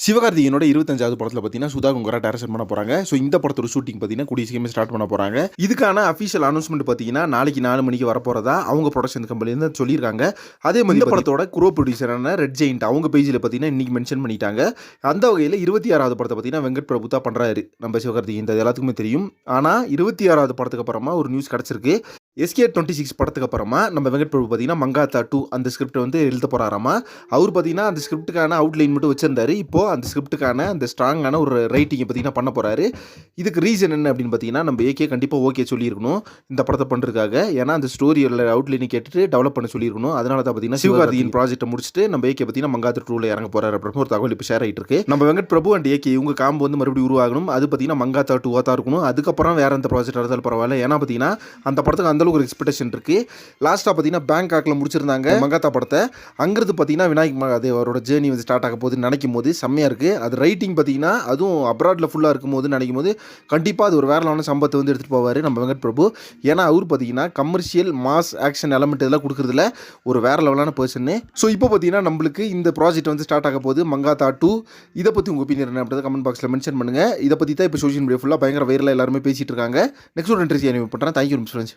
சிவகார்த்திகேயனோட 25வது படத்தில் பார்த்தீங்கன்னா சுதா கொங்கரா டைரக்ஷன் பண்ண போகிறாங்க. ஸோ இந்த படத்தோட ஷூட்டிங் பார்த்தீங்கன்னா கூடிய சீக்கிரமே ஸ்டார்ட் பண்ண போகிறாங்க. இதுக்கான அஃபிஷியல் அனௌன்ஸ்மெண்ட் பார்த்தீங்கன்னா நாளைக்கு 4 மணிக்கு வரப்போகிறதா அவங்க ப்ரொடக்ஷன் கம்பெனிலேருந்து சொல்லியிருக்காங்க. அதே மாதிரி இந்த படத்தோட குரோ ப்ரொடியூசரான ரெட் ஜெயிண்ட் அவங்க பேஜில் பார்த்தீங்கன்னா இன்றைக்கி மென்ஷன் பண்ணிட்டாங்க. அந்த வகையில் 26வது படத்தை பார்த்தீங்கன்னா வெங்கட் பிரபு தான் பண்ணுறாரு. நம்ம சிவகார்த்திகேயன் இந்த எல்லாத்துக்குமே தெரியும். ஆனால் 26வது படத்துக்கு அப்புறமா ஒரு நியூஸ் கிடச்சிருக்கு. SK26 படத்துக்கு அப்புறமா நம்ம வெங்கட் பிரபு பார்த்தீங்கன்னா மங்காத்தா 2 அந்த ஸ்கிரிப்ட் வந்து எழுத போகிறாராமா. அவர் பார்த்தீங்கன்னா அந்த ஸ்கிரிப்டுக்கான அவுட்லைன் மட்டும் வச்சிருந்தாரு. இப்போது அந்த ஸ்கிரிப்டுக்கான அந்த ஸ்ட்ராங்கான ஒரு ரைட்டிங்கை பார்த்தீங்கன்னா பண்ண போகிறாரு. இதுக்கு ரீசன் என்ன அப்படின்னு பார்த்தீங்கன்னா நம்ம ஏகே கண்டிப்பாக ஓகே சொல்லியிருக்கணும் இந்த படத்தை பண்ணுறதுக்காக. ஏன்னா அந்த ஸ்டோரியில் அவுட்லைனை கேட்டுட்டு டெவலப் பண்ண சொல்லியிருக்கணும். அதனால தான் பார்த்தீங்கன்னா சிவகார்த்திகேயன் ப்ராஜெக்ட்டை முடிச்சுட்டு நம்ம ஏகே பார்த்தீங்கன்னா மங்காத்தா 2ல இறங்க போகிறாரு அப்படின்னு ஒரு தகவல் இப்போ ஷேர் ஆகிட்டு இருக்கு. நம்ம வெங்கட் பிரபு அண்ட் ஏகே இவங்க காம்போ வந்து மறுபடியும் உருவாகணும். அது பார்த்தீங்கன்னா மங்காத்தா 2 தான் இருக்கணும். அதுக்கப்புறம் வேற எந்த ப்ராஜெக்ட் இருந்தாலும் பரவாயில்ல. ஏன்னா பார்த்தீங்கன்னா அந்த படத்துக்கு அந்தளவுக்கு ஒரு எக்ஸ்பெக்டேஷன் இருக்கு. லாஸ்ட்டாக பார்த்தீங்கன்னா பேங்காக்ல முடிச்சிருந்தாங்க மங்காத்தா படத்தை. அங்கிருந்து பார்த்தீங்கன்னா விநாயக் அது அவரோட ஜேர்னி வந்து ஸ்டார்ட் ஆக போகுதுன்னு நினைக்கும் போது செம்மையாக இருக்குது. அது ரைட்டிங் பார்த்தீங்கன்னா அதுவும் அப்ராடில் ஃபுல்லாக இருக்கும் போது நினைக்கும் போது கண்டிப்பாக அது ஒரு வேற லெவலான சம்பவத்தை வந்து எடுத்துகிட்டு போவார் நம்ம வெங்கட் பிரபு. ஏன்னா அவர் பார்த்தீங்கன்னா கமர்ஷியல் மாஸ் ஆக்ஷன் எலமெண்ட் இதெல்லாம் கொடுக்குறதுல ஒரு வேற லெவலான பர்சன்னு. ஸோ இப்போ பார்த்தீங்கன்னா நம்மளுக்கு இந்த ப்ராஜெக்ட் வந்து ஸ்டார்ட் ஆக போகுது மங்காத்தா 2. இதை பற்றி உங்கள் ஒப்பீனியன் என்ன அப்படின்றத கமெண்ட் பாக்ஸில் மென்ஷன் பண்ணுங்கள். இதை பற்றி தான் இப்போ சோஷியல் மீடியா ஃபுல்லாக பயங்கர வைரலாக எல்லாருமே பேசிகிட்டு இருக்காங்க. நெக்ஸ்ட் ஒரு இன்ட்ரெஸ்ட் பண்ணுறேன். Thank you friends.